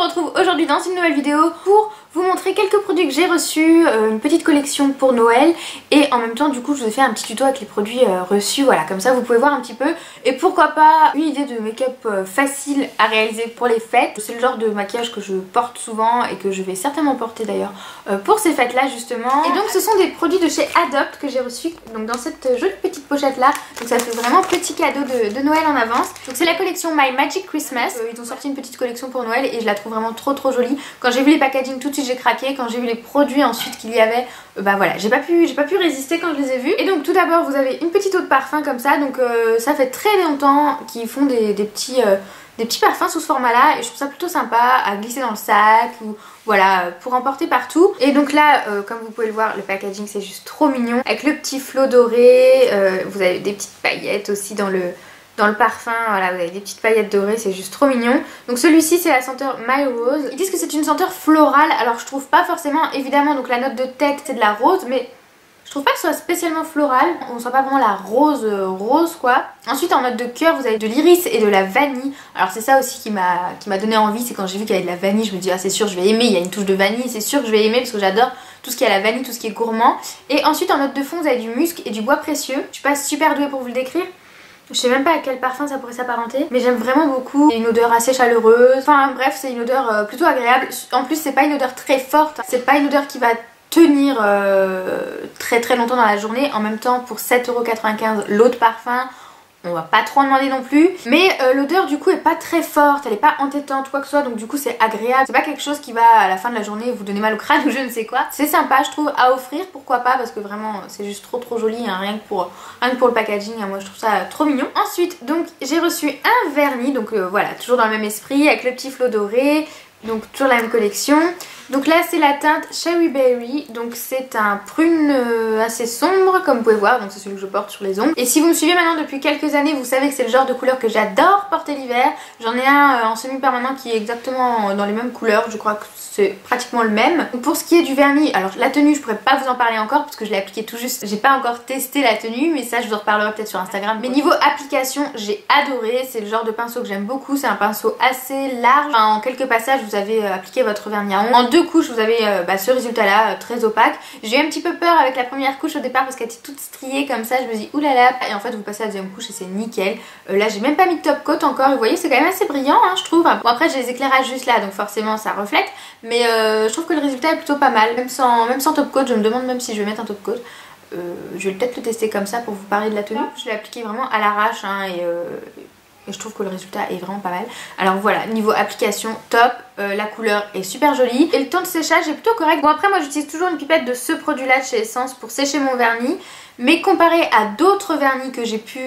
retrouve aujourd'hui dans une nouvelle vidéo pour vous montrer quelques produits que j'ai reçus, une petite collection pour Noël et en même temps du coup je vous ai fait un petit tuto avec les produits reçus, voilà, comme ça vous pouvez voir un petit peu et pourquoi pas une idée de make-up facile à réaliser pour les fêtes. C'est le genre de maquillage que je porte souvent et que je vais certainement porter d'ailleurs pour ces fêtes là justement. Et donc ce sont des produits de chez Adopt que j'ai reçus donc dans cette jolie petite pochette là, donc ça fait vraiment petit cadeau de Noël en avance. Donc c'est la collection My Magic Christmas, ils ont sorti une petite collection pour Noël et je la trouve vraiment trop jolie. Quand j'ai vu les packaging tout de suite j'ai craqué, quand j'ai vu les produits ensuite qu'il y avait, bah voilà, j'ai pas pu résister quand je les ai vus. Et donc tout d'abord vous avez une petite eau de parfum comme ça, donc ça fait très longtemps qu'ils font des petits parfums sous ce format là et je trouve ça plutôt sympa à glisser dans le sac ou voilà pour emporter partout. Et donc là comme vous pouvez le voir, le packaging c'est juste trop mignon avec le petit flot doré, vous avez des petites paillettes aussi dans le parfum, voilà, vous avez des petites paillettes dorées, c'est juste trop mignon. Donc celui-ci c'est la senteur My Rose. Ils disent que c'est une senteur florale, alors je trouve pas forcément, évidemment donc la note de tête c'est de la rose, mais je trouve pas que ce soit spécialement floral, on sent pas vraiment la rose quoi. Ensuite en note de cœur vous avez de l'iris et de la vanille. Alors c'est ça aussi qui m'a donné envie, c'est quand j'ai vu qu'il y avait de la vanille, je me dis ah c'est sûr je vais aimer, il y a une touche de vanille, c'est sûr que je vais aimer parce que j'adore tout ce qui est à la vanille, tout ce qui est gourmand. Et ensuite en note de fond vous avez du musc et du bois précieux. Je suis pas super douée pour vous le décrire. Je sais même pas à quel parfum ça pourrait s'apparenter, mais j'aime vraiment beaucoup. C'est une odeur assez chaleureuse, enfin bref c'est une odeur plutôt agréable. En plus c'est pas une odeur très forte, c'est pas une odeur qui va tenir très longtemps dans la journée. En même temps pour 7,95€ l'eau de parfum, on va pas trop en demander non plus. Mais l'odeur du coup est pas très forte, elle est pas entêtante quoi que ce soit, donc du coup c'est agréable. C'est pas quelque chose qui va à la fin de la journée vous donner mal au crâne ou je ne sais quoi. C'est sympa je trouve à offrir, pourquoi pas, parce que vraiment c'est juste trop joli hein, rien que pour le packaging hein, moi je trouve ça trop mignon. Ensuite donc j'ai reçu un vernis, donc voilà toujours dans le même esprit avec le petit flot doré, donc toujours la même collection. Donc là c'est la teinte Cherry Berry, donc c'est un prune assez sombre comme vous pouvez voir, donc c'est celui que je porte sur les ongles. Et si vous me suivez maintenant depuis quelques années vous savez que c'est le genre de couleur que j'adore porter l'hiver. J'en ai un en semi-permanent qui est exactement dans les mêmes couleurs, je crois que c'est pratiquement le même. Donc pour ce qui est du vernis, alors la tenue je pourrais pas vous en parler encore parce que je l'ai appliqué tout juste, j'ai pas encore testé la tenue mais ça je vous en reparlerai peut-être sur Instagram. Mais niveau application j'ai adoré, c'est le genre de pinceau que j'aime beaucoup, c'est un pinceau assez large, enfin, en quelques passages vous avez appliqué votre vernis à ongles. En deux couches vous avez ce résultat là très opaque. J'ai eu un petit peu peur avec la première couche au départ parce qu'elle était toute striée comme ça, je me dis oulala, et en fait vous passez à la deuxième couche et c'est nickel. Là j'ai même pas mis de top coat encore, vous voyez c'est quand même assez brillant hein, je trouve. Bon après j'ai les éclairages juste là donc forcément ça reflète, mais je trouve que le résultat est plutôt pas mal, même sans top coat. Je me demande même si je vais mettre un top coat. Je vais peut-être le tester comme ça pour vous parler de la tenue. Je l'ai appliqué vraiment à l'arrache hein, et je trouve que le résultat est vraiment pas mal. Alors voilà, niveau application top, la couleur est super jolie et le temps de séchage est plutôt correct. Bon après moi j'utilise toujours une pipette de ce produit là de chez Essence pour sécher mon vernis, mais comparé à d'autres vernis que j'ai pu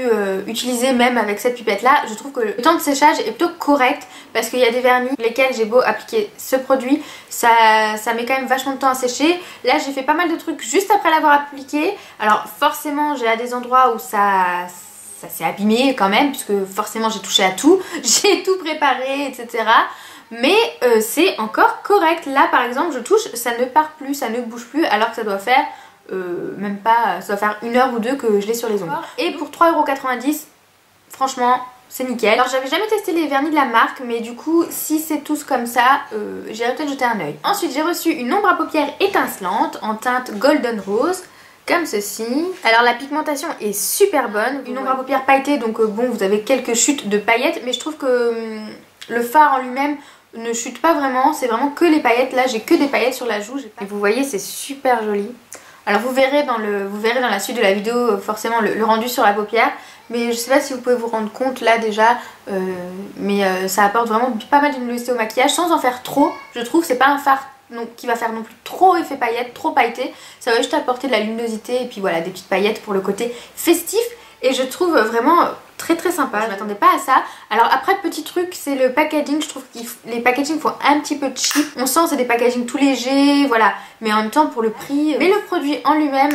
utiliser même avec cette pipette là, je trouve que le temps de séchage est plutôt correct parce qu'il y a des vernis lesquels j'ai beau appliquer ce produit, ça met quand même vachement de temps à sécher. Là j'ai fait pas mal de trucs juste après l'avoir appliqué, alors forcément j'ai à des endroits où ça s'est abîmé quand même puisque forcément j'ai touché à tout, j'ai tout préparé etc. Mais c'est encore correct. Là par exemple je touche, ça ne part plus, ça ne bouge plus alors que ça doit faire même pas, ça doit faire 1 heure ou 2 que je l'ai sur les ongles. Et pour 3,90€, franchement c'est nickel. Alors j'avais jamais testé les vernis de la marque mais du coup si c'est tous comme ça j'irai peut-être jeter un œil. Ensuite j'ai reçu une ombre à paupières étincelante en teinte Golden Rose comme ceci. Alors la pigmentation est super bonne, une ombre à paupières pailletée donc bon vous avez quelques chutes de paillettes mais je trouve que le fard en lui-même ne chute pas vraiment, c'est vraiment que les paillettes. Là j'ai que des paillettes sur la joue et vous voyez c'est super joli. Alors vous verrez dans la suite de la vidéo forcément le rendu sur la paupière, mais je sais pas si vous pouvez vous rendre compte là déjà, mais ça apporte vraiment pas mal de luminosité au maquillage sans en faire trop. Je trouve c'est pas un fard qui va faire non plus trop effet paillettes, trop pailleté, ça va juste apporter de la luminosité et puis voilà des petites paillettes pour le côté festif et je trouve vraiment très sympa, je m'attendais pas à ça. Alors après petit truc c'est le packaging, je trouve que les packaging font un petit peu cheap, on sent c'est des packaging tout légers voilà, mais en même temps pour le prix, mais le produit en lui-même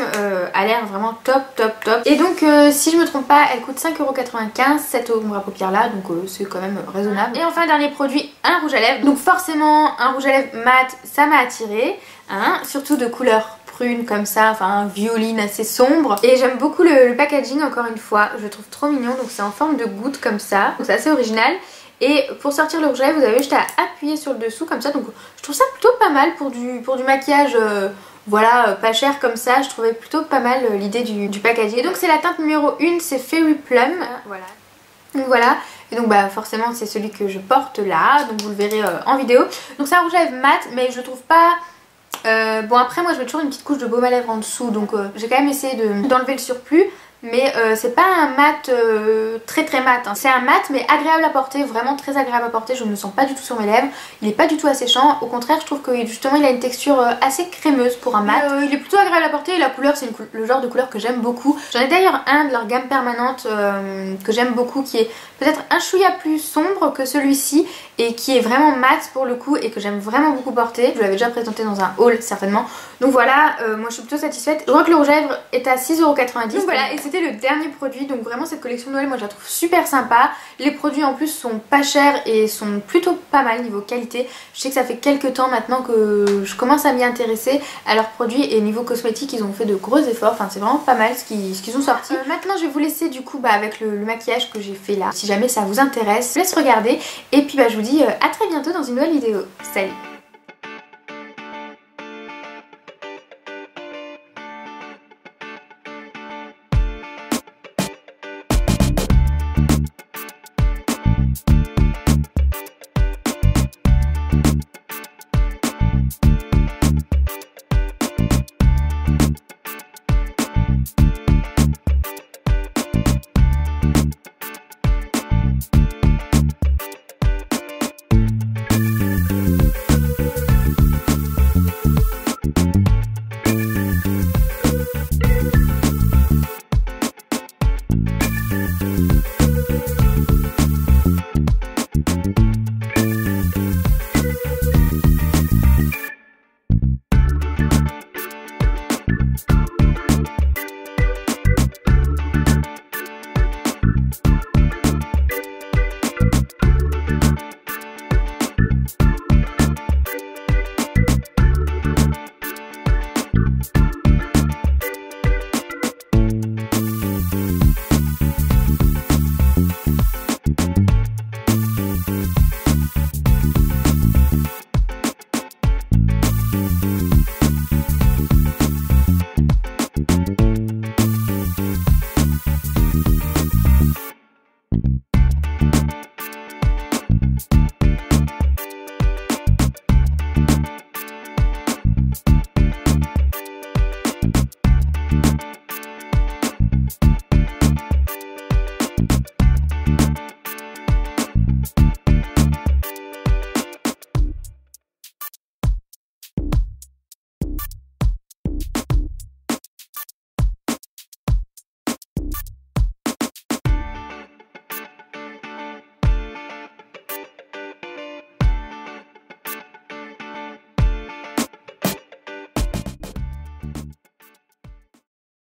a l'air vraiment top. Et donc si je me trompe pas elle coûte 5,95€ cette ombre à paupières là, donc c'est quand même raisonnable. Et enfin dernier produit, un rouge à lèvres, donc forcément un rouge à lèvres mat ça m'a attiré hein, surtout de couleur prune comme ça, enfin violine assez sombre, et j'aime beaucoup le packaging encore une fois, je le trouve trop mignon. Donc c'est en forme de goutte comme ça, donc c'est assez original Et pour sortir le rouge à lèvres, vous avez juste à appuyer sur le dessous comme ça. Donc je trouve ça plutôt pas mal pour du maquillage voilà, pas cher comme ça. Je trouvais plutôt pas mal l'idée du packaging. Et donc c'est la teinte numéro 1, c'est Fairy Plum. Voilà. Donc voilà, et donc bah forcément c'est celui que je porte là, donc vous le verrez en vidéo. Donc c'est un rouge à lèvres mat, mais je trouve pas... bon après moi je mets toujours une petite couche de baume à lèvres en dessous, donc j'ai quand même essayé d'enlever le surplus. Mais c'est pas un mat très mat, hein. C'est un mat mais agréable à porter, vraiment très agréable à porter. Je ne le sens pas du tout sur mes lèvres, il est pas du tout asséchant. Au contraire je trouve que justement il a une texture assez crémeuse pour un mat. Il est plutôt agréable à porter et la couleur c'est le genre de couleur que j'aime beaucoup. J'en ai d'ailleurs un de leur gamme permanente que j'aime beaucoup, qui est peut-être un chouïa plus sombre que celui-ci et qui est vraiment mat pour le coup et que j'aime vraiment beaucoup porter. Je l'avais déjà présenté dans un haul certainement. Donc voilà, moi je suis plutôt satisfaite. Je vois que le rouge à lèvres est à 6,90 €. Donc voilà, et c'était le dernier produit. Donc vraiment cette collection de Noël moi je la trouve super sympa. Les produits en plus sont pas chers et sont plutôt pas mal niveau qualité. Je sais que ça fait quelques temps maintenant que je commence à m'y intéresser à leurs produits, et niveau cosmétique ils ont fait de gros efforts. Enfin c'est vraiment pas mal ce qu'ils ont sorti. Maintenant je vais vous laisser du coup avec le maquillage que j'ai fait là. Si jamais ça vous intéresse, je vous laisse regarder. Et puis je vous dis à très bientôt dans une nouvelle vidéo. Salut!